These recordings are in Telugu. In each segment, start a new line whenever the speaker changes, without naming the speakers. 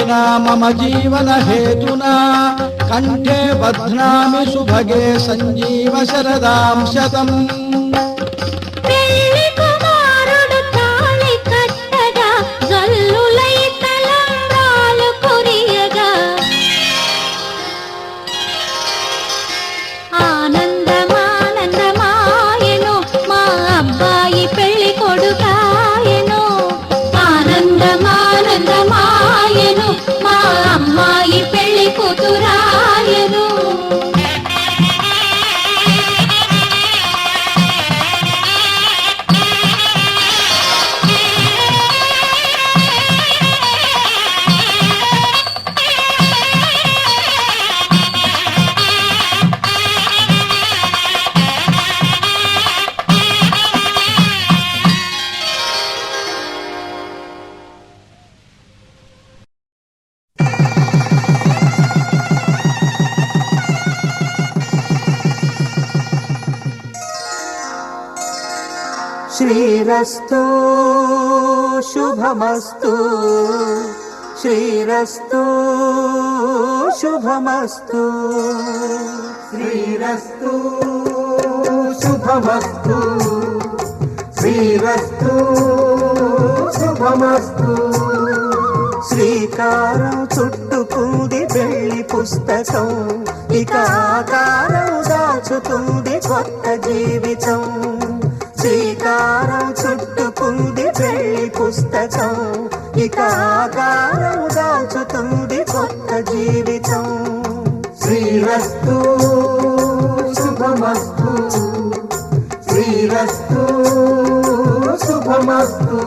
कामिना मम जीवन हेतुना कंठे बध्नामि सुभगे संजीव शरदां शतम्।
श्रीरस्तु शुभमस्तु श्रीरस्तु शुभमस्तु श्रीरस्तु शुभमस्तु श्रीरस्तु शुभमस्तु। శ్రీకారం చుట్టుకుంది వెళ్లి పుస్తకం, ఇక ఆకారం దాచుతుంది కొత్త జీవితం. శ్రీకారం చుట్టుకుంది వెళ్లి పుస్తకం, ఇక ఆకారం దాచుతుంది కొత్త జీవితం. శ్రీరస్తు శుభమస్తు శ్రీరస్తు శుభమస్తు.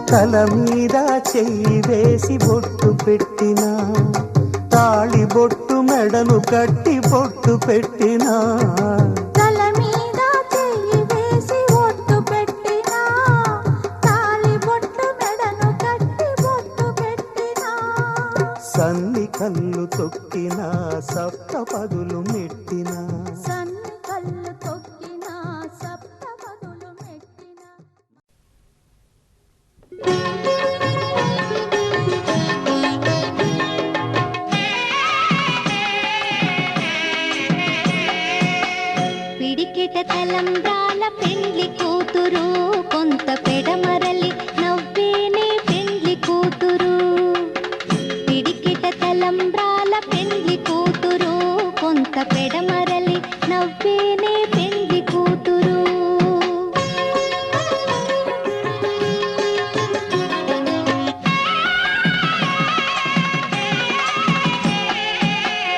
తల మీద చెయ్యి వేసి బొట్టు పెట్టినా, తాళి బొట్టు మెడను కట్టి బొట్టు పెట్టినా.
తల మీద చెయ్యి వేసి బొట్టు పెట్టినా, తాళి బొట్టు మెడను కట్టి బొట్టు పెట్టినా.
సన్ని కళ్ళు తొక్కినా సప్త పదులు మెట్టినా,
సన్ని కళ్ళు తొక్కినా సప్త పదులు మెట్టినా.
పిడికిట తలంబ్రాల పెండ్లి కూతురు, కొంత పెడమరలి నవ్వేనే పెండ్లి కూతురు. పిడికిట తలంబ్రాల పెండ్లి కూతురు, కొంత పెడమరలి నవ్వేనే పెండ్లి కూతురు.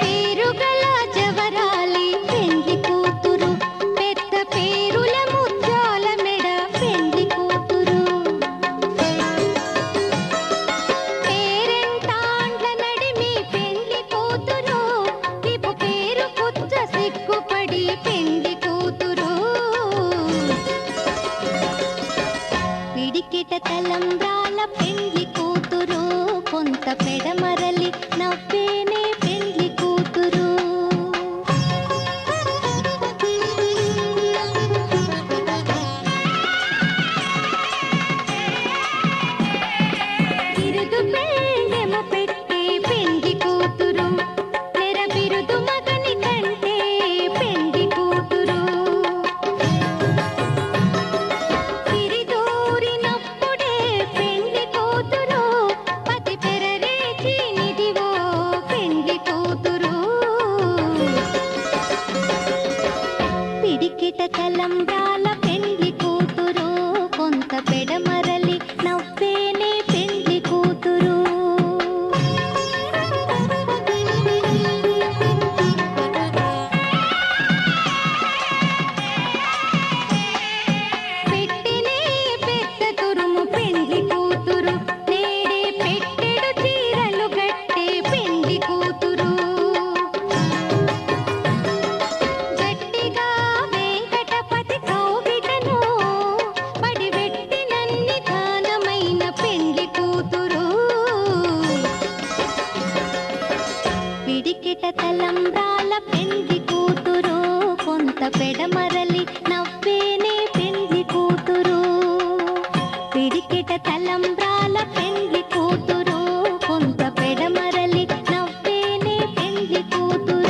పేరుగల జవరాలి పెండ్లి కూతురు, పెద్ద పేరుల ముత్యాల మెడ పెండ్లి కూతురు. పేరెంటాండ్ల నడిమి పెండ్లి కూతురు, ఇపు పేరు పుచ్చ సిగ్గుపడి పెండ్లి కూతురు. పిడికిట తలంబ్రాల పెండ్లి కూతురు, కొంత పెడమరలి నవ్వేనే పెండ్లి కూతురు. బిరుదు పెళ్ళెమ పెట్టే పెండ్లి కూతురు, నెర బిరుదు మగని కంటే పెండ్లి కూతురు. తిరిదూరినప్పుడే పెండ్లి కూతురు, పతి పెరరేచి నిదివో పెండ్లి కూతురు. పిడికిట తలంబ్రాల పెండ్లి కూతురు, కొంత పెడమరలి నవ్వేనే పెండ్లి కూతురు. పెట్టినే పెద్ద తురుము పెండ్లి కూతురు, నేడే పెట్టెడు చీరలు కట్టే పెండ్లి కూతురు. పెడమరలి నవ్వేనే పెండ్లి కూతురు పిడికిట తలంబ్రాల పెండ్లి కూతురు కొంత పెడమరలి నవ్వేనే పెండ్లి కూతురు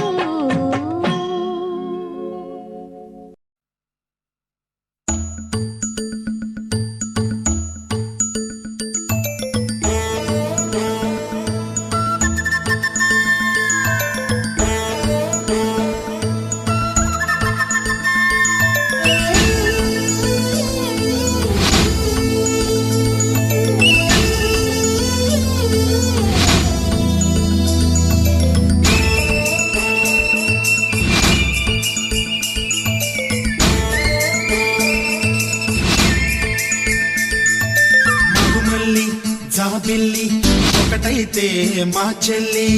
మగుమల్లి జాబిల్లి ఒకటైతే మా చెల్లి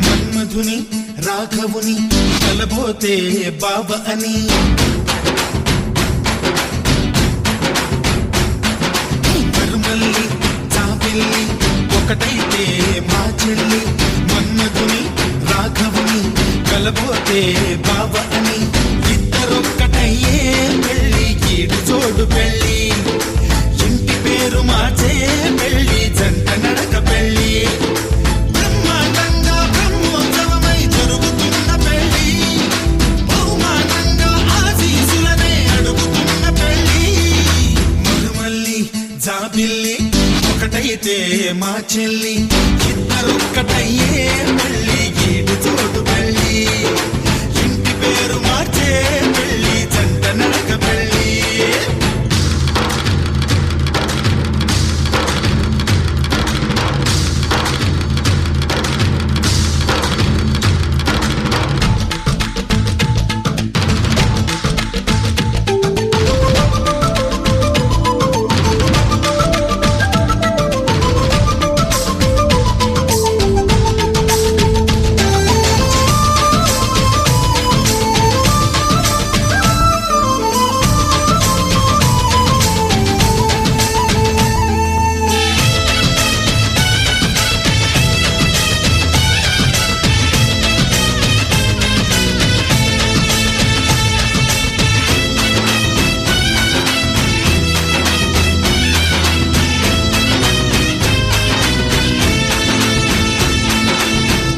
మన్మధుని రాఘవుని కలబోతే బాబ అని మరుమల్లి జాబిల్లి ఒకటైతే మా చెల్లి మన్మధుని రాఘవుని కలబోతే బాబ అని ఇద్దరొక్కటయ్యే పెళ్ళి ఈడు జోడు పెళ్ళి ఇంటి పేరు మార్చే పెళ్ళి జంట నడక పెళ్ళి బ్రహ్మాండంగా బ్రహ్మోత్సవమై జరుగుతున్న పెళ్ళి బహుమానంగా ఆశీసులనే అడుగుతున్న పెళ్ళి మరుమల్లి జాబిల్లి ఒకటైతే మా చెల్లి ఇద్దరొక్కటయ్యే పెళ్ళి ఈడు జోడు పెళ్ళి ఇంటి పేరు మార్చే పెళ్ళి జంట నడక పెళ్ళి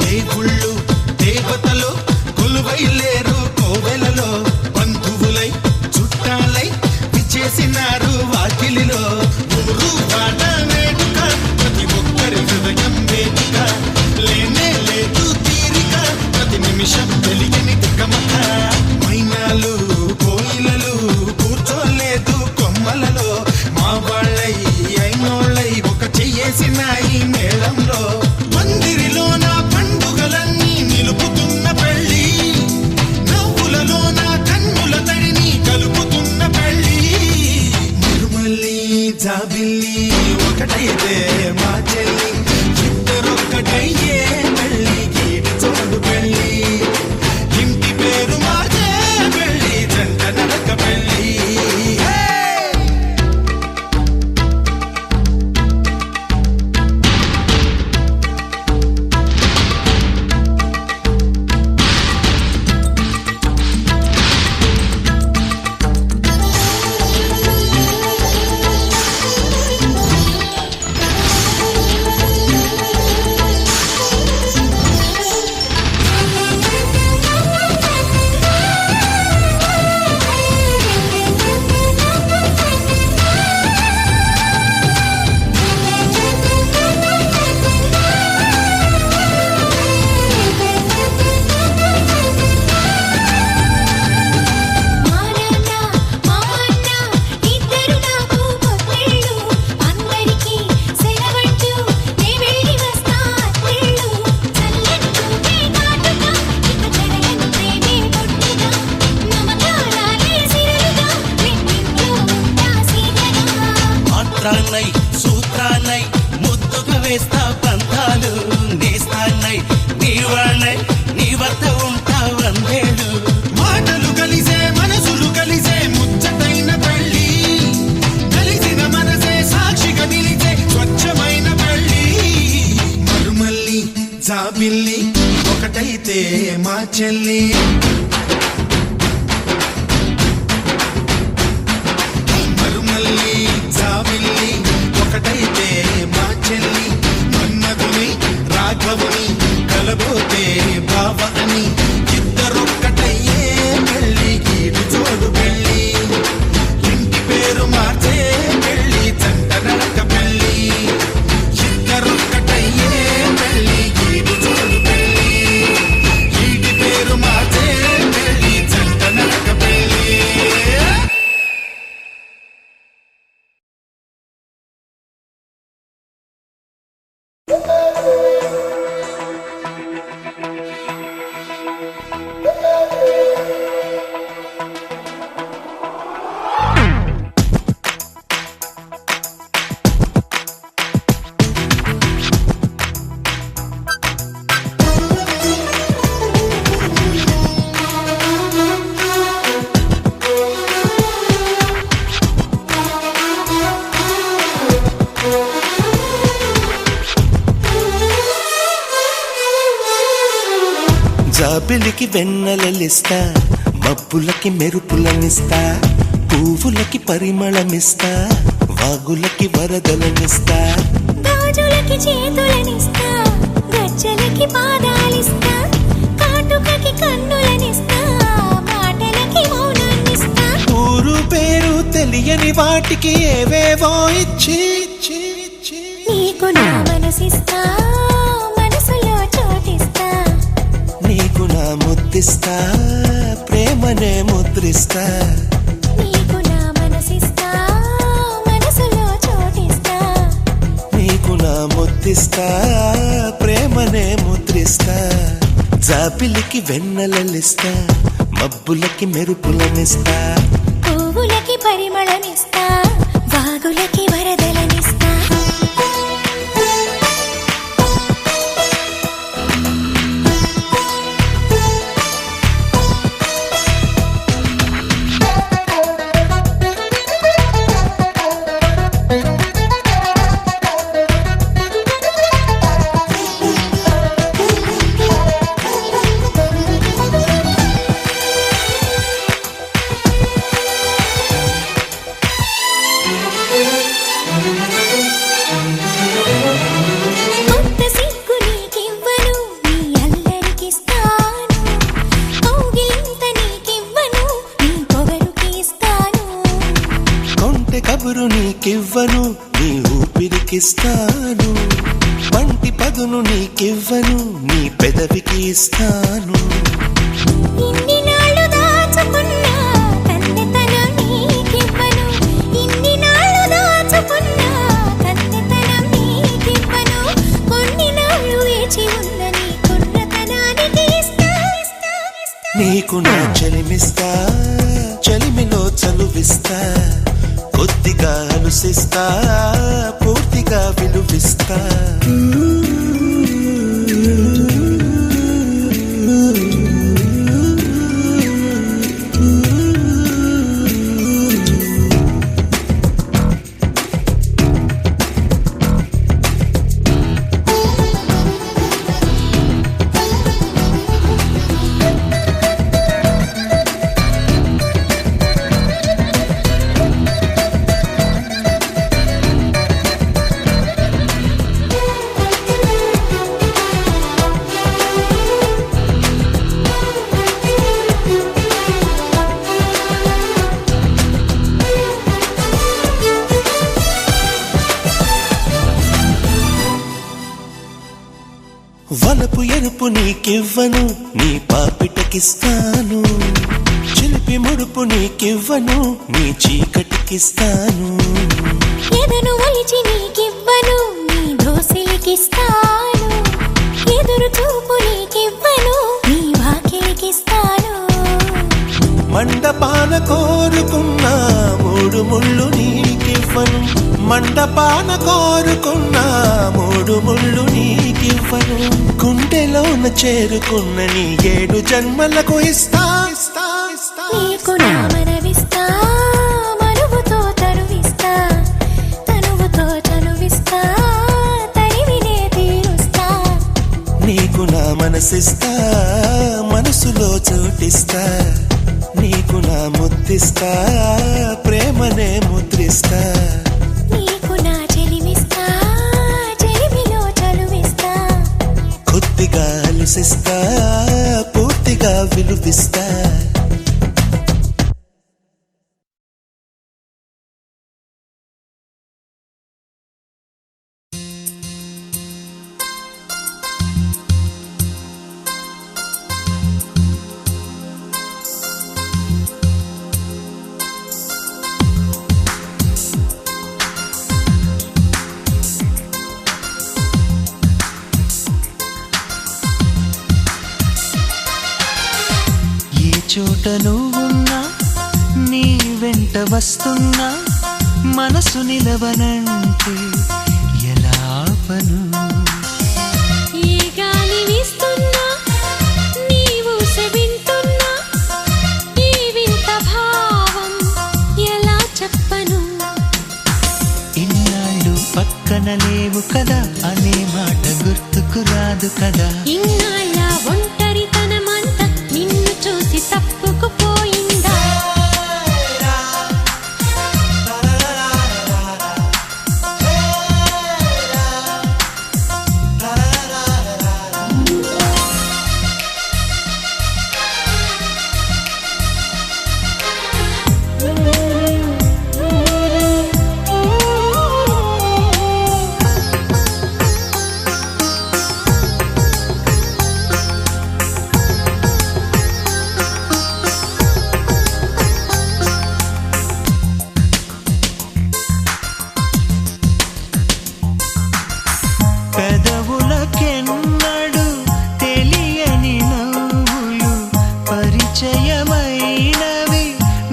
దేవుళ్ళు దేవతలు కొలువై లేరు కోవెలలో బంధువులై చుట్టాలై విచ్చేసినారు వాకిలిలో ఊరు వాడ వేడుక ప్రతి ఒక్కరి హృదయం వేదిక లేనే లేదు తీరిక ప్రతి నిమిషం తెలియని తికమక మైనాలు కోయిలలు కూర్చోలేదు కొమ్మలలో మా వాళ్ళై అయినోళ్ళై ఒక చెయ్యేసినాయి మేళంలో మందిరిలో నా పండుగలన్నీ నిలుపుతున్న పెళ్ళి నవ్వులలో నా కన్నుల తడిని కలుపుతున్న పెళ్ళి మరుమల్లి జాబిల్లి ఒకటైతే మా చెల్లి ఇద్దరొక్కటయ్యే పెళ్ళి గీడి చోడు పెళ్ళి ఇంటి పేరు మార్చే పెళ్ళి జంట నడక పెళ్ళి ఒకటైతే మా చెల్లి మరుమల్లి జాబిల్లి ఒకటైతే మా చెల్లి మన్మధుని రాఘవుని కలబోతే బావ అని ఇద్దరొక్కటయ్యే పెళ్ళి ఈడు జోడు పెళ్ళి ఇంటి పేరు మార్చే పెళ్ళి జంట నడక పెళ్ళి ఇద్దరొక్కటయ్యే పెళ్ళి ఈడు జోడు పెళ్ళి ఇంటి పేరు మార్చే పెళ్ళి జంట నడక పెళ్ళి
జాబిలికి వెన్నెలలిస్తా మబ్బులకి మెరుపులనిస్తా పువ్వులకి పరిమళమిస్తా వాగులకి వరదలనిస్తా
గాజులకి చేతులనిస్తా గజ్జలకి పాదాలిస్తా కాటుకకి కన్నులనిస్తా మాటలకి మౌనాన్నిస్తా
ఊరు పేరు తెలియని వాటికి ఏవేవో ఇచ్చి
నీకు నా మనసిస్తా మనసులో చోటిస్తా
నీకు నా ముద్దిస్తా ప్రేమనే ముద్రిస్తా
నీకు నా మనసిస్తా మనసులో చోటిస్తా
నీకు నా ముద్దిస్తా ప్రేమనే ముద్రిస్తా జాబిలికి వెన్నెలలిస్తా మబ్బులకి మెరుపులనిస్తా
పువ్వులకి పరిమళమిస్తా వాగులకి వరదలనిస్తా కొత్త సిగ్గు నీకివ్వను నీ అల్లరికిస్తాను కౌగిలింత నీకివ్వను నీ పొగరుకి ఇస్తాను
కొంటె కబురు నీకివ్వను నీ ఊపిరికిస్తాను పంటి పదును నీకివ్వను నీ పెదవికి ఇస్తాను
ఇన్ని నాళ్ళు దాచుకున్నా కన్నెతనం నీకివ్వను ఇన్ని నాళ్ళు దాచుకున్నా కన్నెతనం నీకివ్వను కొన్ని నాళ్ళు వేచి ఉన్న నీ కుర్రతనానికి ఇస్తా
నీకు నా చలిమిస్తా చలిమిలో చలువిస్తా కొద్దిగా అలుసిస్తా పూర్తిగా విలువిస్తా వలపు ఎరుపు నీకివ్వను నీ పాపిటకిస్తాను చిలిపి ముడుపు నీకివ్వను నీ చీకటికిస్తాను
ఎదను ఒలిచి నీకివ్వను నీ దోసిలికిస్తాను ఎదురు చూపు నీకివ్వను నీ వాకిలికిస్తాను
మండపాన కోరుకున్నా మూడు ముళ్ళు నీకివ్వను మండపాన కోరుకున్నా మూడు ముళ్ళు నీకివ్వను గుండెలోన చేరుకున్న నీ 7 జన్మలకు ఇస్తా
నీకు నా మనవిస్తా మరువుతో తరువిస్తా తనువుతో చనువిస్తా తరివినే తీరుస్తా
నీకు నా మనసిస్తా మనసులో చోటిస్తా నీకు నా ముద్దిస్తా ప్రేమనే ముద్రిస్తా
నీకు నా చెలిమిస్తా చెలిమిలో చలువిస్తా
కొద్దిగా అలసిస్తా పూర్తిగా విలువిస్తా చోట నువ్వున్నా నీ వెంట వస్తున్నా మనసు నిలవనంటే ఎలా ఆపను
ఏ గాలి వీస్తున్నా నీవు వింటున్నా ఈ వింత భావం ఎలా చెప్పను
ఇన్నాళ్ళు పక్కన లేవు కదా అనే మాట గుర్తుకు రాదు కదా
ఇన్నాళ్ళ ఒంటరితనమంతా నిన్ను చూసి తప్పుకుపోయిందా
పెదవులకెన్నడు తెలియని నవ్వులు పరిచయమైనవి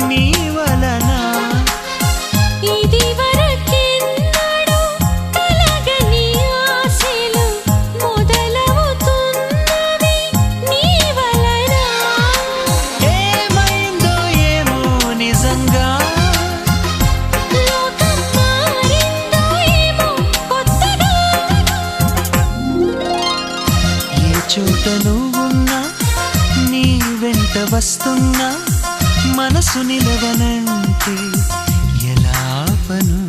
నీ వలన
ఇది వరకెన్నడూ కలగని ఆశలు మొదలవుతున్నవి నీ వలన
ఏమైందో ఏమో నిజంగా
లోకం మారిందో ఏమో కొత్తగా
ఏ చోట నువ్వున్నా నీ వెంట వస్తున్నా మనసు నిలవనంటే ఎలా ఆపను